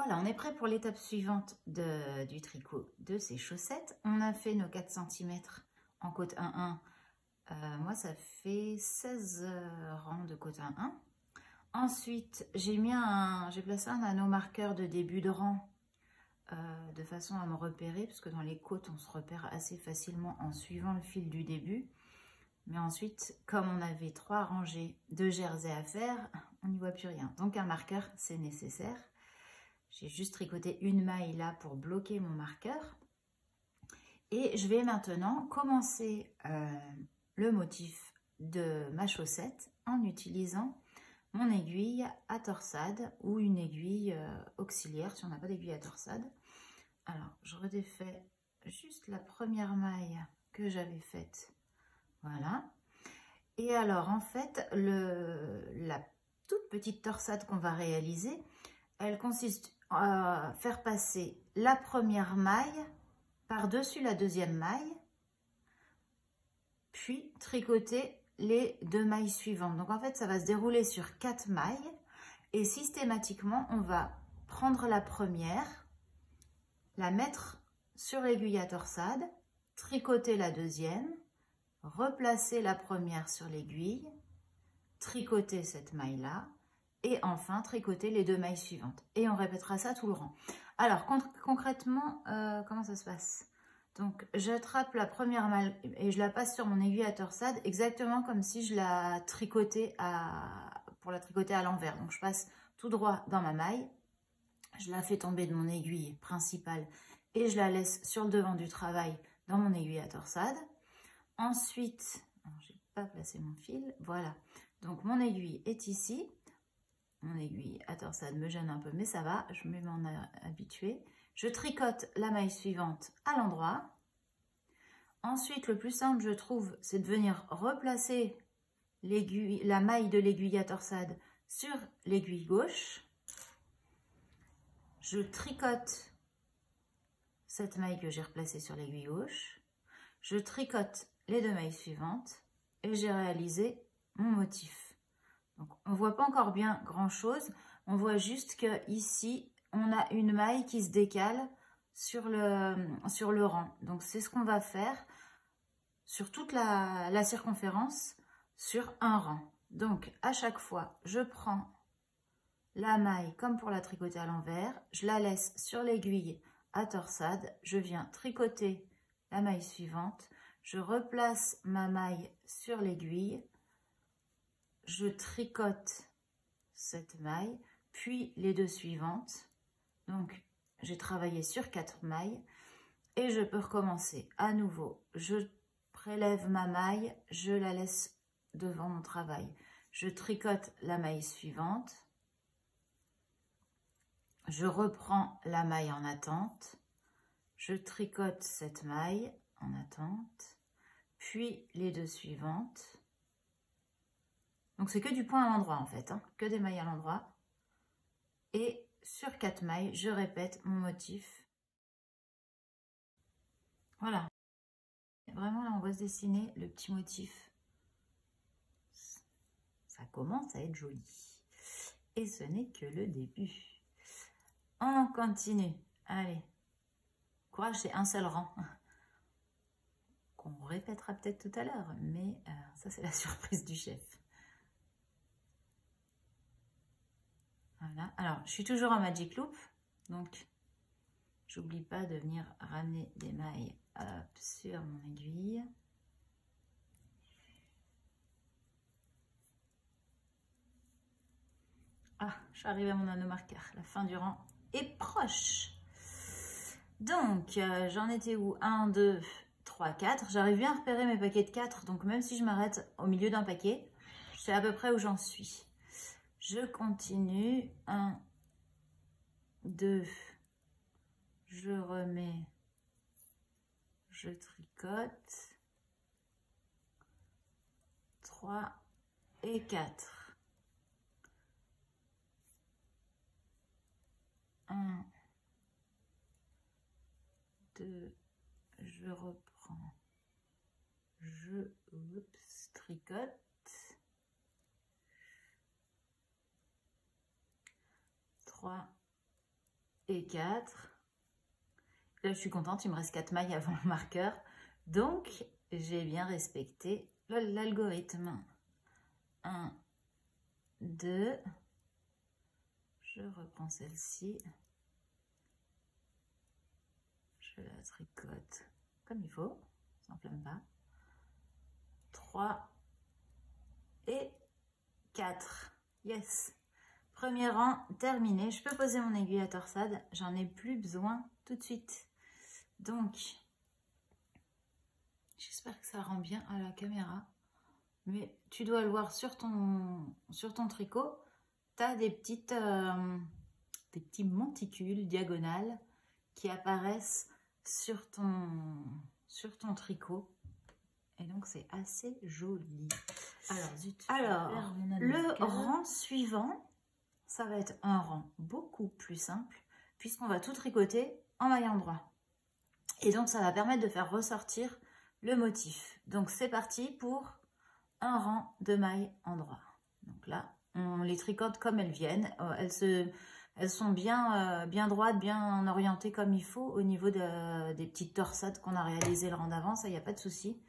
Voilà, on est prêt pour l'étape suivante du tricot de ces chaussettes. On a fait nos 4 cm en côte 1-1. Moi, ça fait 16 rangs de côte 1-1. Ensuite, j'ai placé un anneau marqueur de début de rang de façon à me repérer, parce que dans les côtes, on se repère assez facilement en suivant le fil du début. Mais ensuite, comme on avait 3 rangées de jersey à faire, on n'y voit plus rien. Donc, un marqueur, c'est nécessaire. J'ai juste tricoté une maille là pour bloquer mon marqueur. Et je vais maintenant commencer le motif de ma chaussette en utilisant mon aiguille à torsade ou une aiguille auxiliaire si on n'a pas d'aiguille à torsade. Alors, je redéfais juste la première maille que j'avais faite. Voilà. Et alors, en fait, la toute petite torsade qu'on va réaliser, elle consiste à faire passer la première maille par-dessus la deuxième maille, puis tricoter les 2 mailles suivantes. Donc en fait, ça va se dérouler sur 4 mailles et systématiquement, on va prendre la première, la mettre sur l'aiguille à torsade, tricoter la deuxième, replacer la première sur l'aiguille, tricoter cette maille-là, et enfin tricoter les 2 mailles suivantes. Et on répétera ça tout le rang. Alors concrètement, comment ça se passe? Donc j'attrape la première maille et je la passe sur mon aiguille à torsade exactement comme si je la tricotais pour la tricoter à l'envers. Donc je passe tout droit dans ma maille, je la fais tomber de mon aiguille principale et je la laisse sur le devant du travail dans mon aiguille à torsade. Ensuite, je n'ai pas placé mon fil, voilà. Donc mon aiguille est ici. Mon aiguille à torsade me gêne un peu, mais ça va, je vais m'en habituer. Je tricote la maille suivante à l'endroit. Ensuite, le plus simple, je trouve, c'est de venir replacer la maille de l'aiguille à torsade sur l'aiguille gauche. Je tricote cette maille que j'ai replacée sur l'aiguille gauche. Je tricote les 2 mailles suivantes et j'ai réalisé mon motif. Donc, on ne voit pas encore bien grand chose, on voit juste que ici on a une maille qui se décale sur le rang. Donc c'est ce qu'on va faire sur toute la circonférence sur un rang. Donc à chaque fois, je prends la maille comme pour la tricoter à l'envers, je la laisse sur l'aiguille à torsade, je viens tricoter la maille suivante, je replace ma maille sur l'aiguille, je tricote cette maille, puis les 2 suivantes. Donc, j'ai travaillé sur 4 mailles et je peux recommencer à nouveau. Je prélève ma maille, je la laisse devant mon travail. Je tricote la maille suivante. Je reprends la maille en attente. Je tricote cette maille en attente, puis les 2 suivantes. Donc, c'est que du point à l'endroit, en fait, hein, que des mailles à l'endroit. Et sur 4 mailles, je répète mon motif. Voilà. Vraiment, là, on va se dessiner le petit motif. Ça commence à être joli. Et ce n'est que le début. On continue. Allez. Courage, c'est un seul rang. Qu'on répétera peut-être tout à l'heure. Mais ça, c'est la surprise du chef. Voilà, alors je suis toujours en magic loop, donc j'oublie pas de venir ramener des mailles sur mon aiguille. Ah, je suis arrivée à mon anneau marqueur, la fin du rang est proche. Donc, j'en étais où? 1, 2, 3, 4. J'arrive bien à repérer mes paquets de 4, donc même si je m'arrête au milieu d'un paquet, je sais à peu près où j'en suis. Je continue, 1, 2, je remets, je tricote, 3 et 4. 1, 2, je reprends, je tricote. 3 et 4. Là, je suis contente, il me reste 4 mailles avant le marqueur. Donc, j'ai bien respecté l'algorithme. 1, 2. Je reprends celle-ci. Je la tricote comme il faut, ça n'enflamme pas. 3 et 4. Yes. Premier rang terminé. Je peux poser mon aiguille à torsade. J'en ai plus besoin tout de suite. Donc, j'espère que ça rend bien à la caméra. Mais tu dois le voir sur ton tricot. Tu as des petits monticules diagonales qui apparaissent sur ton tricot. Et donc, c'est assez joli. Alors, zut, le rang suivant, ça va être un rang beaucoup plus simple puisqu'on va tout tricoter en maille endroit. Et donc, ça va permettre de faire ressortir le motif. Donc, c'est parti pour un rang de mailles endroit. Donc là, on les tricote comme elles viennent. Elles sont bien droites, bien orientées comme il faut au niveau des petites torsades qu'on a réalisées le rang d'avant. Ça, il n'y a pas de souci.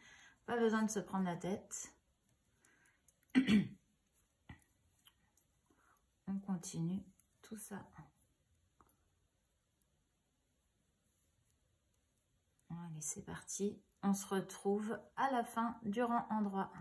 Pas besoin de se prendre la tête. On continue tout ça. Allez, c'est parti. On se retrouve à la fin du rang endroit.